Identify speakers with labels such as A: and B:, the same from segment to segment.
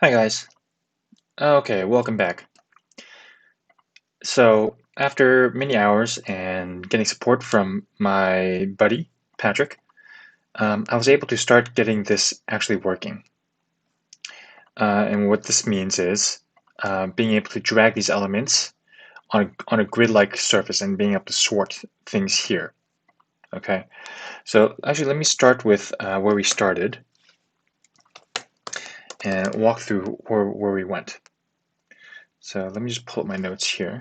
A: Hi guys. Okay, welcome back. So, after many hours and getting support from my buddy, Patrick, I was able to start getting this actually working. And what this means is being able to drag these elements on a grid-like surface and being able to sort things here. Okay, so actually let me start with where we started and walk through where we went. So let me just pull up my notes here.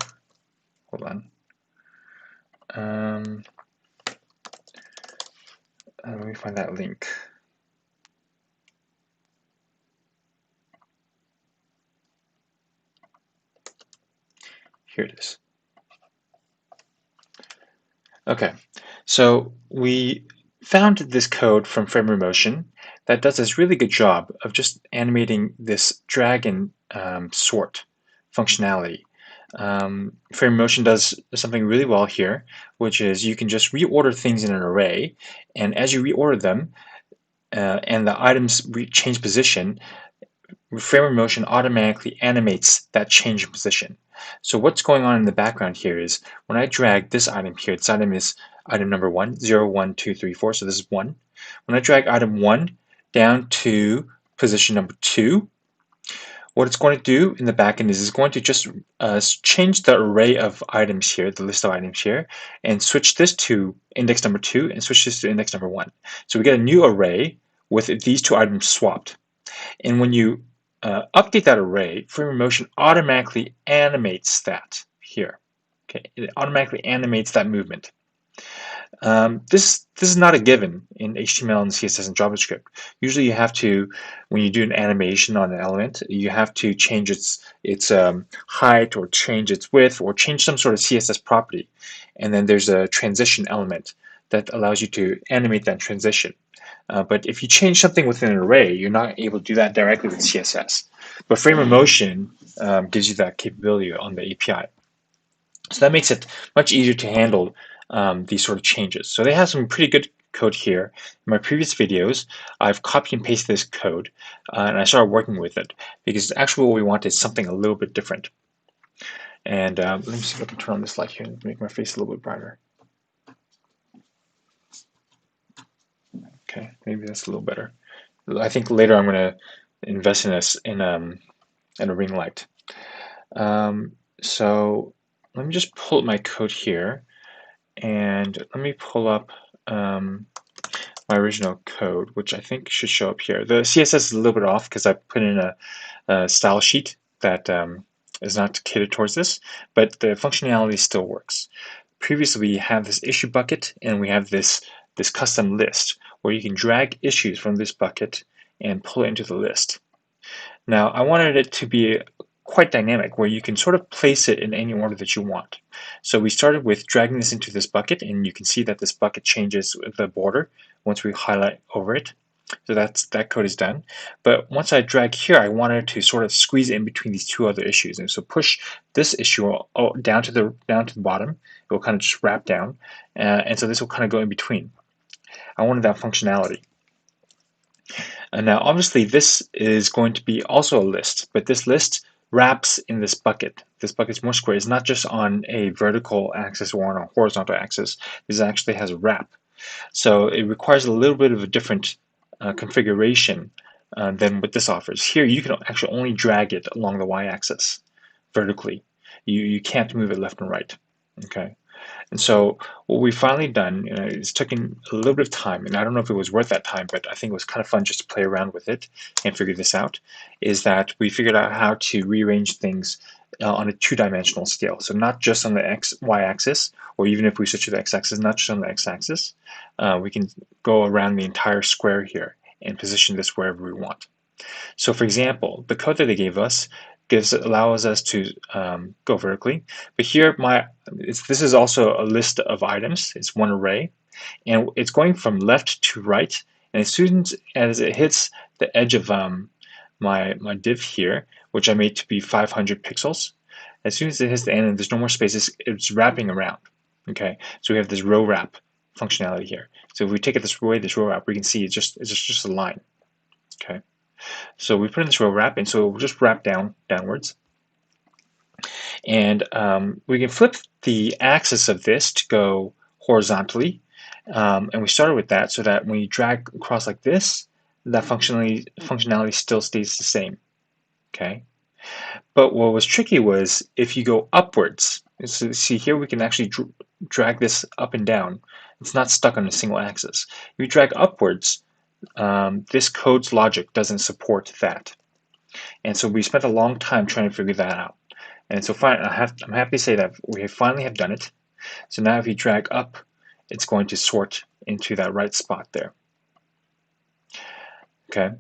A: Hold on. Let me find that link. Here it is. Okay, so we found this code from FrameRemotion that does this really good job of just animating this drag and sort functionality. FrameRemotion does something really well here, which is you can just reorder things in an array, and as you reorder them and the items change position, FrameRemotion automatically animates that change in position. So what's going on in the background here is when I drag this item here, this item is item number 1, 0, 1, 2, 3, 4, so this is 1. When I drag item 1 down to position number 2, what it's going to do in the backend is it's going to just change the array of items here, the list of items here, and switch this to index number 2 and switch this to index number 1. So we get a new array with these two items swapped. And when you update that array, FrameRemotion automatically animates that here. Okay, it automatically animates that movement. This is not a given in HTML and CSS and JavaScript. Usually, you have to, when you do an animation on an element, you have to change its height or change its width or change some sort of CSS property, and then there's a transition element that allows you to animate that transition. But if you change something within an array, you're not able to do that directly with CSS. But FrameRemotion gives you that capability on the API. So that makes it much easier to handle these sort of changes. So they have some pretty good code here. In my previous videos, I've copied and pasted this code, and I started working with it because actually what we want is something a little bit different. And let me see if I can turn on this light here and make my face a little bit brighter. Okay, maybe that's a little better. I think later I'm going to invest in a ring light. So let me just pull up my code here, and let me pull up my original code, which I think should show up here. The CSS is a little bit off because I put in a style sheet that is not catered towards this, but the functionality still works. Previously, we have this issue bucket, and we have this custom list where you can drag issues from this bucket and pull it into the list. Now, I wanted it to be quite dynamic, where you can sort of place it in any order that you want. So we started with dragging this into this bucket, and you can see that this bucket changes the border once we highlight over it. So that code is done. But once I drag here, I wanted to sort of squeeze in between these two other issues, and so push this issue down to the bottom. It will kind of just wrap down, and so this will kind of go in between. I wanted that functionality. And now, obviously, this is going to be also a list, but this list wraps in this bucket. This bucket's more square. It's not just on a vertical axis or on a horizontal axis. This actually has a wrap. So it requires a little bit of a different configuration than what this offers. Here, you can actually only drag it along the y-axis vertically. You can't move it left and right. Okay. And so what we've finally done, it's taken a little bit of time, and I don't know if it was worth that time, but I think it was kind of fun just to play around with it and figure this out, is that we figured out how to rearrange things on a two-dimensional scale. So not just on the y-axis, or even if we switch to the x-axis, not just on the x-axis. We can go around the entire square here and position this wherever we want. So for example, the code that they gave us allows us to go vertically. But here, this is also a list of items. It's one array, and it's going from left to right. And as soon as it hits the edge of my div here, which I made to be 500 pixels, as soon as it hits the end and there's no more spaces, it's wrapping around. Okay, so we have this row wrap functionality here. So if we take it this way, this row wrap, we can see it's just a line. Okay. So we put in this row wrap, and so we'll just wrap downwards. And we can flip the axis of this to go horizontally. And we started with that so that when you drag across like this, that functionality still stays the same. Okay. But what was tricky was if you go upwards. So see here we can actually drag this up and down. It's not stuck on a single axis. If you drag upwards, this code's logic doesn't support that. And so we spent a long time trying to figure that out. And so I'm happy to say that we finally have done it. So now if you drag up, it's going to sort into that right spot there. Okay,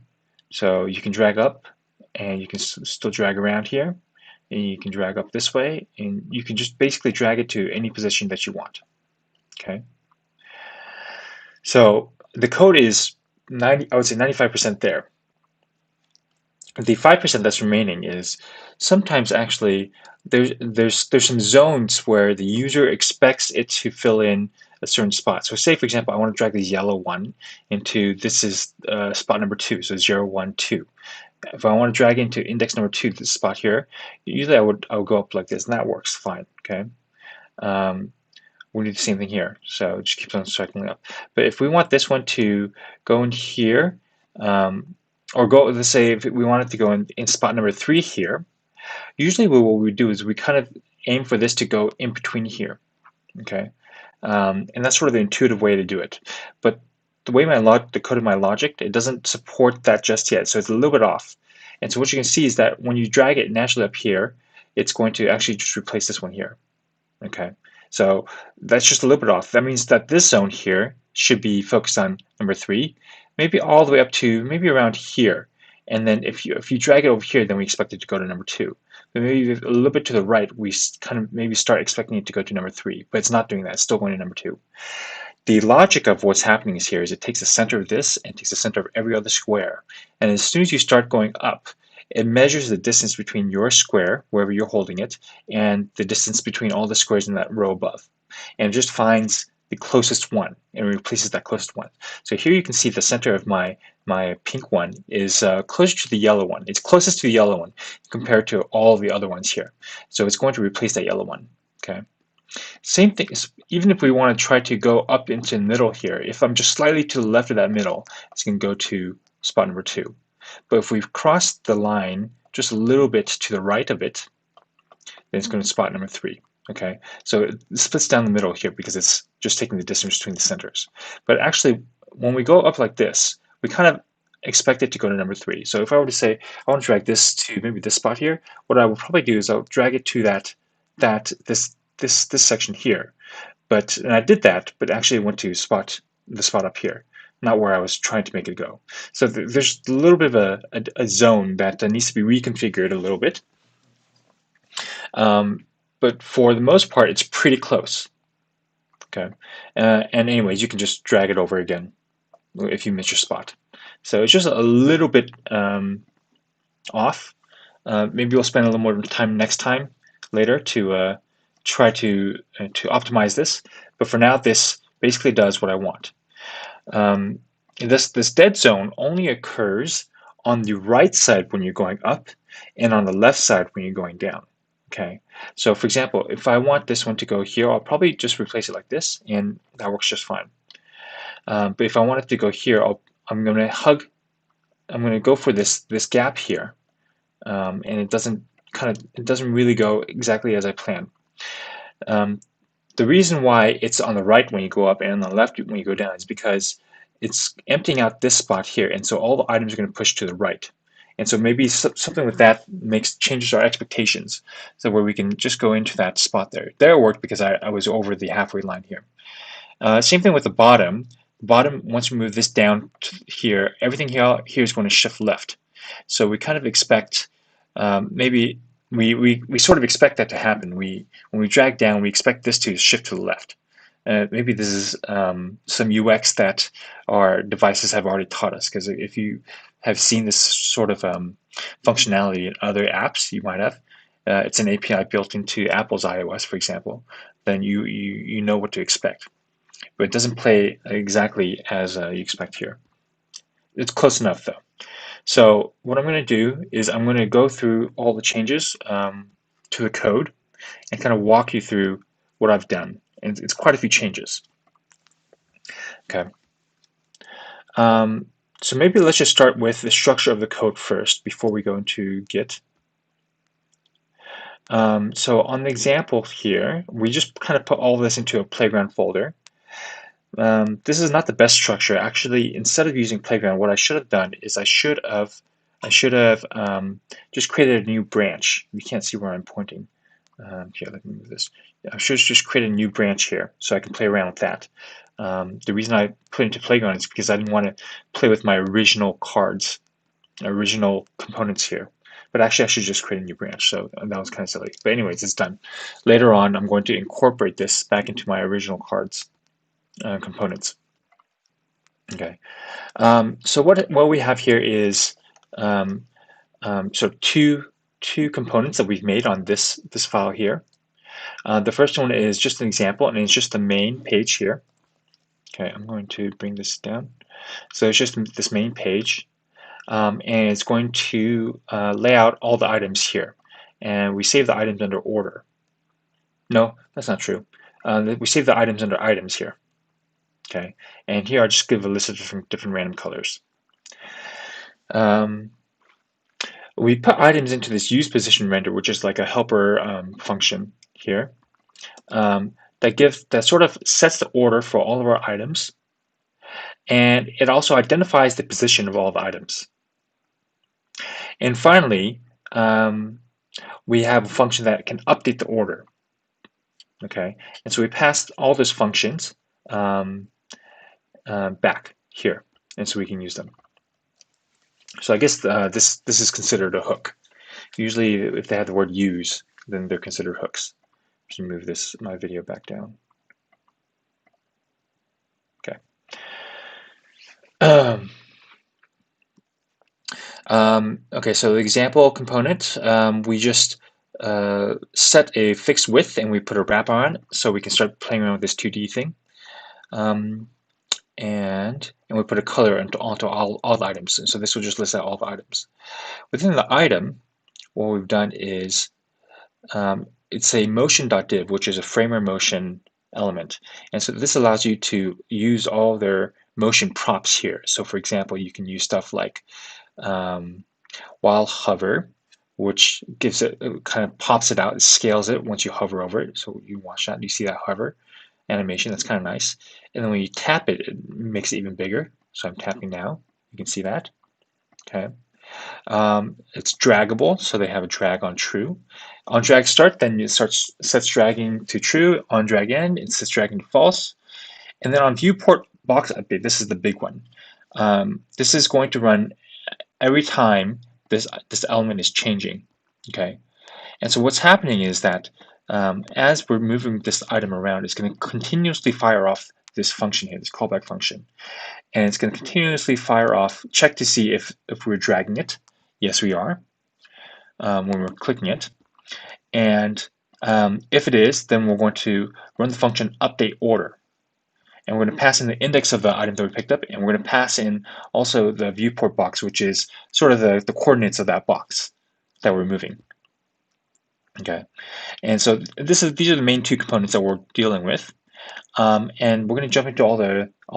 A: so you can drag up and you can still drag around here, and you can drag up this way, and you can just basically drag it to any position that you want. Okay, so the code is I would say 95% there. The 5% that's remaining is sometimes actually there's some zones where the user expects it to fill in a certain spot. So say for example, I want to drag this yellow one into this is spot number 2, so 0, 1, 2. If I want to drag into index number 2, this spot here, usually I would go up like this, and that works fine. Okay, we do the same thing here, so it just keeps on cycling up. But if we want this one to go in here, or go, let's say if we want it to go in spot number 3 here, usually what we do is we kind of aim for this to go in between here. Okay, and that's sort of the intuitive way to do it. But the way the code of my logic, it doesn't support that just yet, so it's a little bit off. And so what you can see is that when you drag it naturally up here, it's going to actually just replace this one here. Okay, so that's just a little bit off. That means that this zone here should be focused on number 3, maybe all the way up to maybe around here. And then if you drag it over here, then we expect it to go to number 2. But maybe a little bit to the right, we kind of maybe start expecting it to go to number 3, but it's not doing that. It's still going to number 2. The logic of what's happening is here is it takes the center of this and takes the center of every other square. And as soon as you start going up, it measures the distance between your square, wherever you're holding it, and the distance between all the squares in that row above. And it just finds the closest one and replaces that closest one. So here you can see the center of my pink one is closer to the yellow one. It's closest to the yellow one compared to all the other ones here. So it's going to replace that yellow one. Okay. Same thing, even if we want to try to go up into the middle here, if I'm just slightly to the left of that middle, it's going to go to spot number 2. But if we've crossed the line just a little bit to the right of it, then it's going to spot number 3. Okay, so it splits down the middle here because it's just taking the distance between the centers. But actually, when we go up like this, we kind of expect it to go to number 3. So if I were to say I want to drag this to maybe this spot here, what I would probably do is I'll drag it to this section here. And I did that, but actually went to the spot up here, not where I was trying to make it go. So there's a little bit of a zone that needs to be reconfigured a little bit. But for the most part, it's pretty close. Okay, and anyways, you can just drag it over again if you miss your spot. So it's just a little bit off. Maybe we'll spend a little more time next time later to try to optimize this. But for now, this basically does what I want. This dead zone only occurs on the right side when you're going up and on the left side when you're going down. Okay, so for example, if I want this one to go here, I'll probably just replace it like this, and that works just fine. But if I want it to go here, I'm going to go for this gap here, and it doesn't really go exactly as I planned. The reason why it's on the right when you go up and on the left when you go down is because it's emptying out this spot here, and so all the items are going to push to the right. And so maybe something with that changes our expectations, so where we can just go into that spot there. There it worked because I was over the halfway line here. Same thing with the bottom. Once we move this down to here, everything here is going to shift left. So we kind of expect maybe we sort of expect that to happen. When we drag down, we expect this to shift to the left. Maybe this is some UX that our devices have already taught us, because if you have seen this sort of functionality in other apps you might have, it's an API built into Apple's iOS, for example, then you know what to expect. But it doesn't play exactly as you expect here. It's close enough though. So what I'm going to do is I'm going to go through all the changes to the code and kind of walk you through what I've done. And it's quite a few changes. Okay. Um, so maybe let's just start with the structure of the code first before we go into Git. So on the example here, we just kind of put all this into a playground folder. This is not the best structure. Actually, instead of using playground, what I should have done is I should have just created a new branch. You can't see where I'm pointing. Here, let me move this. I should just create a new branch here so I can play around with that. The reason I put it into playground is because I didn't want to play with my original cards, original components here. But actually, I should just create a new branch. So that was kind of silly. But anyways, it's done. Later on, I'm going to incorporate this back into my original cards components. Okay. So what we have here is so two components that we've made on this file here. The first one is just an example, and it's just the main page here. Okay, I'm going to bring this down. So it's just this main page, and it's going to lay out all the items here. And we save the items under order. No, that's not true. We save the items under items here. Okay, and here I'll just give a list of different random colors. We put items into this use position render, which is like a helper function here. That sort of sets the order for all of our items, and it also identifies the position of all the items. And finally, we have a function that can update the order. Okay, and so we passed all those functions back here, and so we can use them. So I guess this is considered a hook. Usually, if they have the word use, then they're considered hooks. Just move my video back down. Okay. Okay, so the example component, we just set a fixed width and we put a wrapper on it so we can start playing around with this 2D thing. And we put a color onto all the items. So this will just list out all the items. Within the item, what we've done is it's a motion.div, which is a framer motion element. And so this allows you to use all their motion props here. So for example, you can use stuff like while hover, which gives it kind of pops it out, it scales it once you hover over it. So you watch that, you see that hover animation. That's kind of nice. And then when you tap it, it makes it even bigger. So I'm tapping now. You can see that. Okay. It's draggable, so they have a drag on true. On drag start, then it sets dragging to true. On drag end, it sets dragging to false. And then on viewport box update, this is the big one. This is going to run every time this element is changing. Okay, and so what's happening is that as we're moving this item around, it's going to continuously fire off this function here, this callback function. And it's going to continuously fire off, check to see if we're dragging it. Yes, we are, when we're clicking it. And if it is, then we're going to run the function update order. And we're going to pass in the index of the item that we picked up, and we're going to pass in also the viewport box, which is sort of the coordinates of that box that we're moving. Okay, and so these are the main two components that we're dealing with. And we're going to jump into all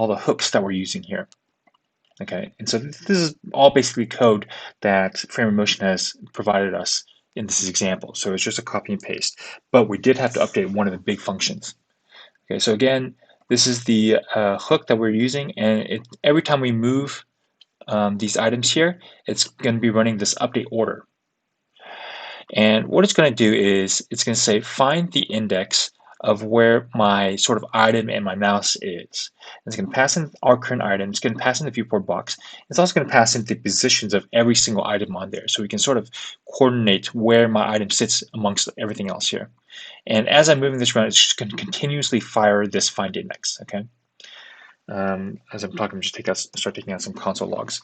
A: the hooks that we're using here. Okay, and so this is all basically code that Framer Motion has provided us in this example. So it's just a copy and paste, but we did have to update one of the big functions. Okay, so again, this is the hook that we're using, and every time we move these items here, it's going to be running this update order. And what it's going to do is it's going to say find the index of where my sort of item and my mouse is. It's going to pass in our current item. It's going to pass in the viewport box. It's also going to pass in the positions of every single item on there, so we can sort of coordinate where my item sits amongst everything else here. And as I'm moving this around, it's just going to continuously fire this find index. Okay. As I'm talking, start taking out some console logs.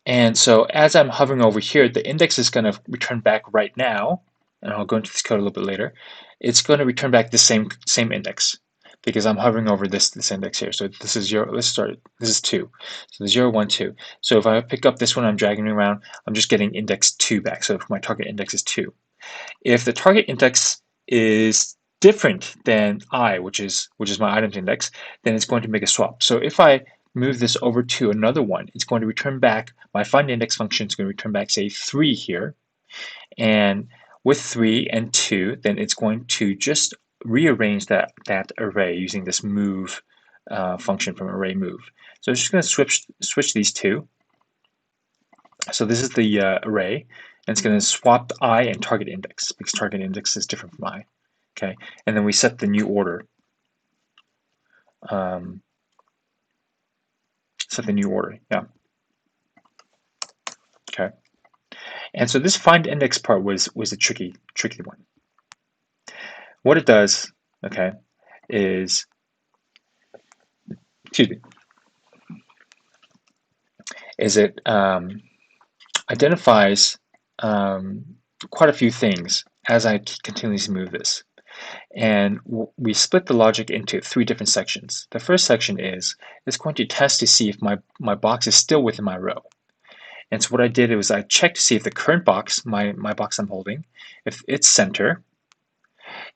A: And so as I'm hovering over here, the index is going to return back right now, and I'll go into this code a little bit later. It's going to return back the same index. because I'm hovering over this index here. So this is 0, let's start, this is 2. So 0, 1, 2. So if I pick up this one, I'm dragging it around, I'm just getting index 2 back. So if my target index is 2. If the target index is different than I, which is my items index, then it's going to make a swap. So if I move this over to another one, it's going to return back, my find index function is going to return back, say, 3 here. And with 3 and 2, then it's going to just rearrange that array using this move function from array move. So it's just going to switch these two. So this is the array, and it's going to swap the I and target index, because target index is different from I. Okay, and then we set the new order. Set the new order, yeah. Okay, and so this find index part was a tricky one. What it does, okay, is, excuse me, is it identifies quite a few things as I continuously move this. And we split the logic into 3 different sections. The first section is it's going to test to see if my box is still within my row. And so what I did was I checked to see if the current box, my box I'm holding, if its center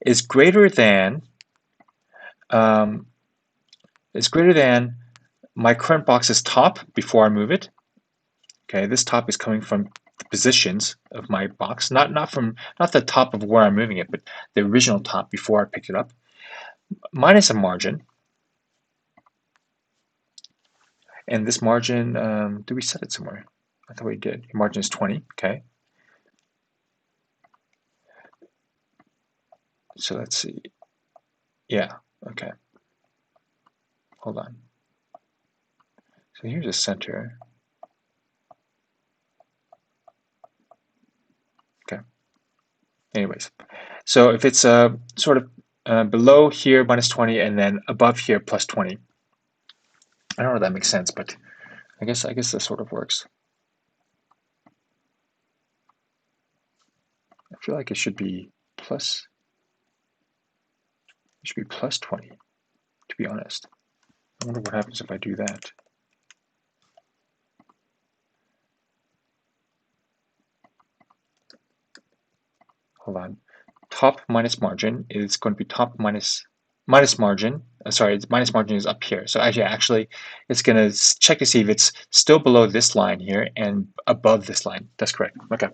A: is greater than my current box's top before I move it. Okay, this top is coming from the positions of my box, not the top of where I'm moving it, but the original top before I picked it up, minus a margin. And this margin, did we set it somewhere? I thought we did. Margin is 20, okay. So let's see. Yeah, okay. Hold on. So here's a center. Okay. Anyways, so if it's sort of below here, minus 20, and then above here, plus 20. I don't know if that makes sense, but I guess this sort of works. I feel like it should be plus. It should be plus 20, to be honest. I wonder what happens if I do that. Hold on. Top minus margin is going to be top minus margin. Sorry, minus margin is up here. So actually, it's going to check to see if it's still below this line here and above this line. That's correct. Okay.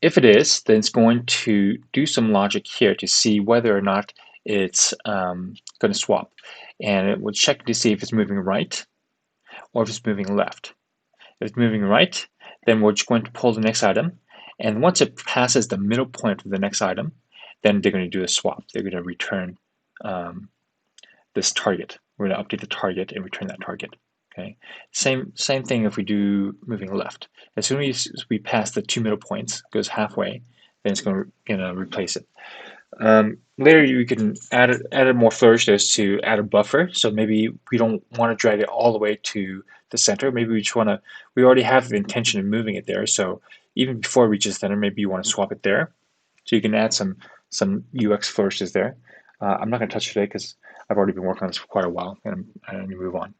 A: If it is, then it's going to do some logic here to see whether or not it's going to swap. And it will check to see if it's moving right or if it's moving left. If it's moving right, then we're just going to pull the next item. And once it passes the middle point of the next item, then they're going to do a swap. They're going to return this target. We're going to update the target and return that target. Okay. Same thing if we do moving left. As soon as we pass the 2 middle points, goes halfway, then it's going to replace it. Later you can add a more flourish as to add a buffer. So maybe we don't want to drag it all the way to the center. Maybe we just want to, we already have the intention of moving it there. So even before it reaches the center, maybe you want to swap it there. So you can add some UX flourishes there. I'm not going to touch it today because I've already been working on this for quite a while, and I'm going to move on.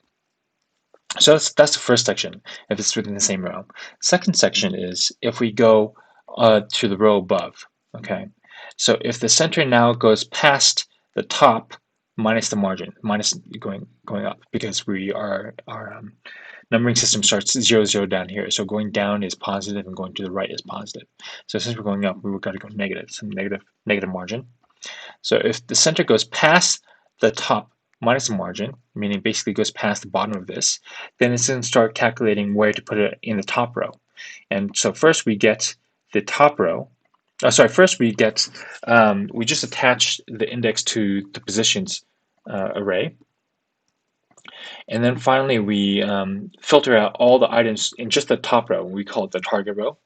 A: So that's the first section, if it's within the same row. Second section is if we go to the row above. Okay, so if the center now goes past the top minus the margin, minus going up, because our numbering system starts 0, 0 down here. So going down is positive and going to the right is positive. So since we're going up, we've got to go negative, some negative margin. So if the center goes past the top minus the margin, meaning basically goes past the bottom of this, then it's going to start calculating where to put it in the top row. And so first we get the top row. First we get, we just attach the index to the positions array. And then finally we filter out all the items in just the top row. We call it the target row.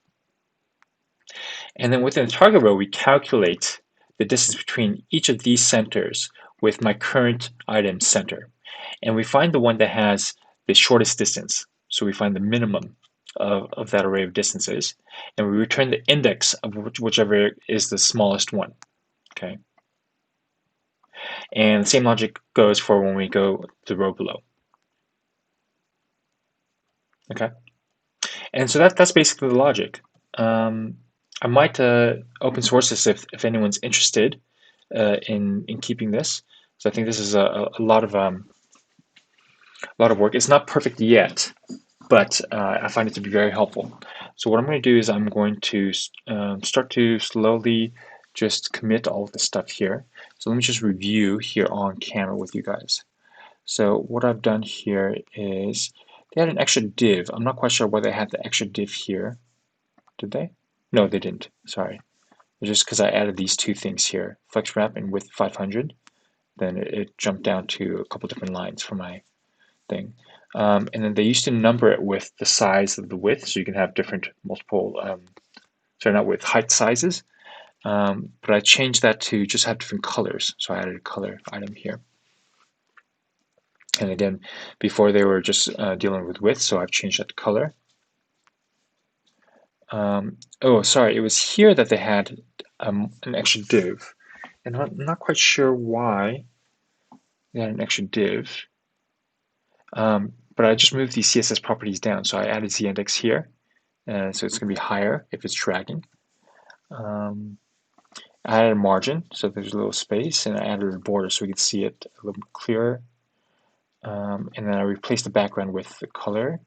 A: And then within the target row, we calculate the distance between each of these centers with my current item center. And we find the one that has the shortest distance. So we find the minimum of that array of distances. And we return the index of whichever is the smallest one. Okay, and the same logic goes for when we go to the row below. Okay, and so that's basically the logic. I might open source this if anyone's interested in keeping this. So I think this is a lot of work. It's not perfect yet, but I find it to be very helpful. So what I'm going to do is I'm going to start to slowly just commit all of the stuff here. So let me just review here on camera with you guys. So what I've done here is they had an extra div. I'm not quite sure why they had the extra div here. Did they? No, they didn't. Sorry. It's just because I added these two things here, flex wrap and width 500. Then it jumped down to a couple different lines for my thing. And then they used to number it with the size of the width, so you can have different multiple, sorry, not width, height sizes. But I changed that to just have different colors, so I added a color item here. And again, before they were just dealing with width, so I've changed that to color. Oh, sorry, it was here that they had an extra div, and I'm not quite sure why they had an extra div. But I just moved these CSS properties down, so I added z-index here, so it's going to be higher if it's dragging. I added a margin, so there's a little space, and I added a border so we could see it a little clearer. And then I replaced the background with the color.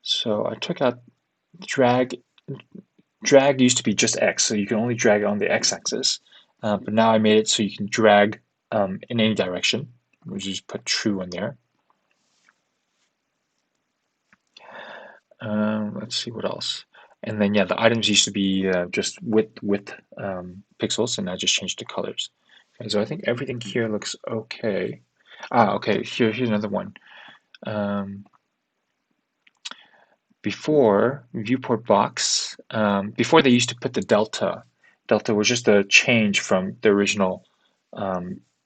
A: So I took out drag. Drag used to be just X, so you can only drag it on the X-axis. But now I made it so you can drag in any direction. We just put true in there. Let's see what else. And then yeah, the items used to be just with pixels, and I just changed the colors. Okay, so I think everything here looks okay. Okay. Here's another one. Before Viewport Box, before they used to put the delta. Delta was just a change from the original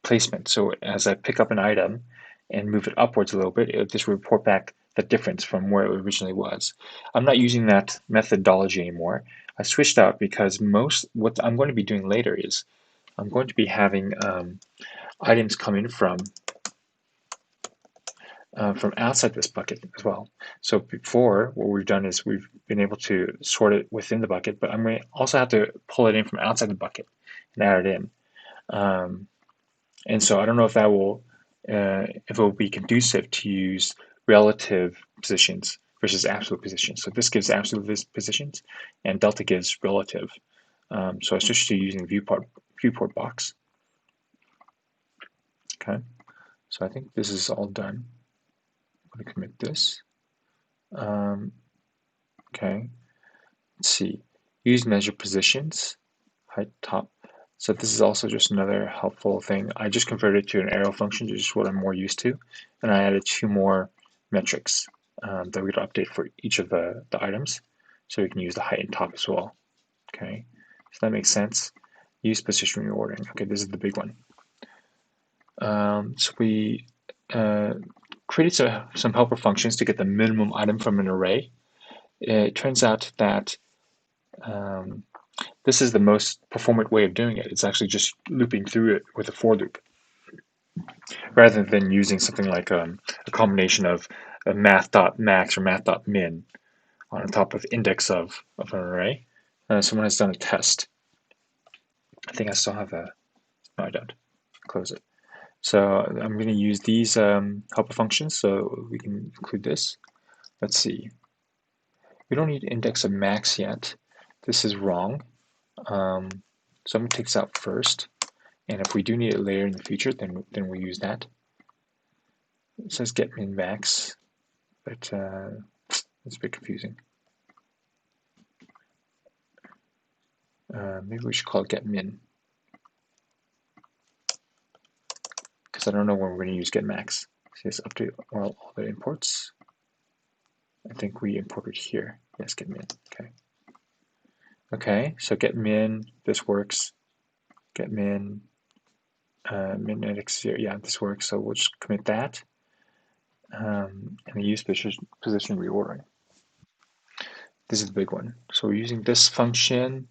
A: placement. So as I pick up an item and move it upwards a little bit, it would just report back the difference from where it originally was. I'm not using that methodology anymore. I switched out because what I'm going to be doing later is I'm going to be having items come in from outside this bucket as well. So before, what we've done is we've been able to sort it within the bucket, but I'm going to also have to pull it in from outside the bucket and add it in. And so I don't know if that will, if it will be conducive to use relative positions versus absolute positions. So this gives absolute positions, and delta gives relative. So I switched to using viewport box. Okay, so I think this is all done. I'm going to commit this. Okay, let's see. Use measure positions, height, top. So this is also just another helpful thing. I just converted it to an arrow function, which is what I'm more used to. And I added two more metrics that we're going to update for each of the items. So we can use the height and top as well. Okay, so that makes sense. Use position reordering. Okay, this is the big one. So we created some helper functions to get the minimum item from an array. It turns out that this is the most performant way of doing it. It's actually just looping through it with a for loop, rather than using something like a combination of math.max or math.min on top of index of an array. Someone has done a test. I think I still have a, no, I don't. Close it. So I'm going to use these helper functions, so we can include this. Let's see. We don't need index of max yet. This is wrong. So I'm going to take this out first. And if we do need it later in the future, then we'll use that. It says get min max, but it's a bit confusing. Maybe we should call it get min, because I don't know when we're going to use get max. So let's update all the imports. I think we imported here. Yes, get min. Okay. Okay, so get min, this works. Get min, min index 0. Yeah, this works. So we'll just commit that. And we use position reordering. This is the big one. So we're using this function.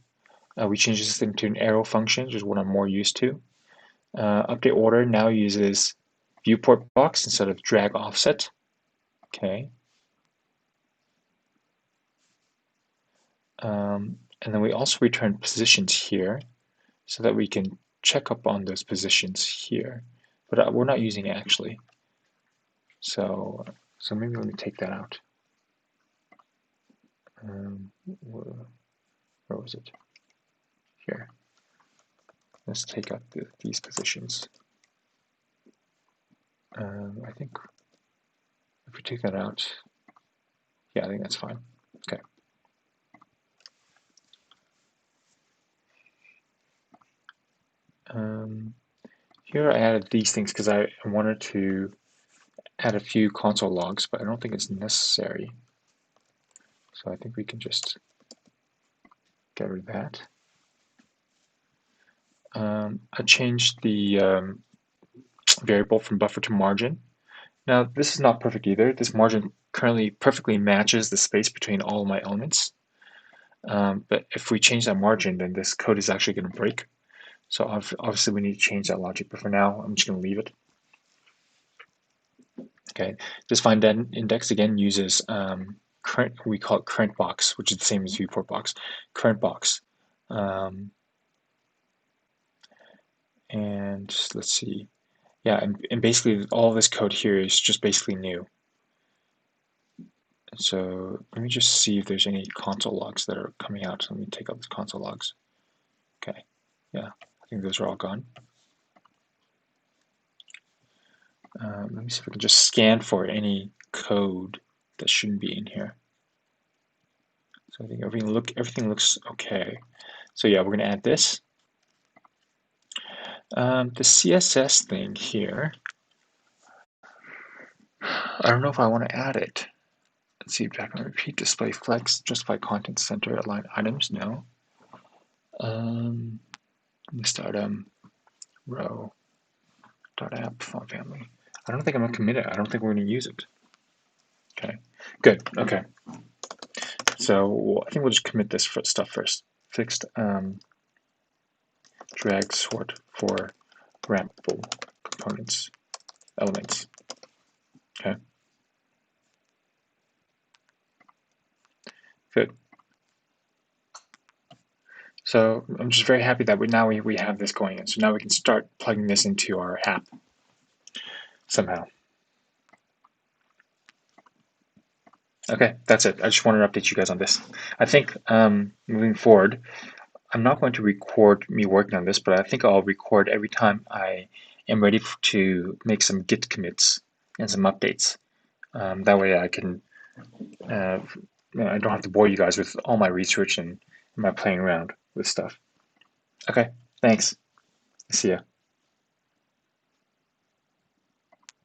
A: We changed this thing to an arrow function, which is what I'm more used to. Update order now uses viewport box instead of drag offset. Okay. And then we also return positions here so that we can check up on those positions here. But we're not using it actually. So maybe let me take that out. Where was it? Here. Let's take out these positions. I think if we take that out, yeah, I think that's fine. Okay. Here I added these things because I wanted to add a few console logs, but I don't think it's necessary. So I think we can just get rid of that. I changed the variable from buffer to margin. Now this is not perfect either. This margin currently perfectly matches the space between all of my elements. But if we change that margin, then this code is actually going to break. So obviously we need to change that logic, but for now I'm just going to leave it. Okay, this find index again uses current. We call it current box, which is the same as viewport box. Current box, and let's see. Yeah, and basically all this code here is just basically new. So let me just see if there's any console logs that are coming out. Let me take out the console logs. Okay, yeah, I think those are all gone. Let me see if I can just scan for any code that shouldn't be in here. So I think everything looks okay. So yeah, we're going to add this. The CSS thing here, I don't know if I want to add it. Let's see, back on repeat display flex, justify content center, align items, no. List item, row, dot app, font family. I don't think I'm going to commit it. I don't think we're going to use it. Okay, good, okay. So I think we'll just commit this stuff first. Fixed drag sort for wrappable components, elements. Okay. Good. So I'm just very happy that we have this going in. So now we can start plugging this into our app somehow. Okay, that's it. I just wanted to update you guys on this. I think moving forward, I'm not going to record me working on this, but I think I'll record every time I am ready to make some Git commits and some updates. That way I can, I don't have to bore you guys with all my research and my playing around with stuff. Okay, thanks. See ya.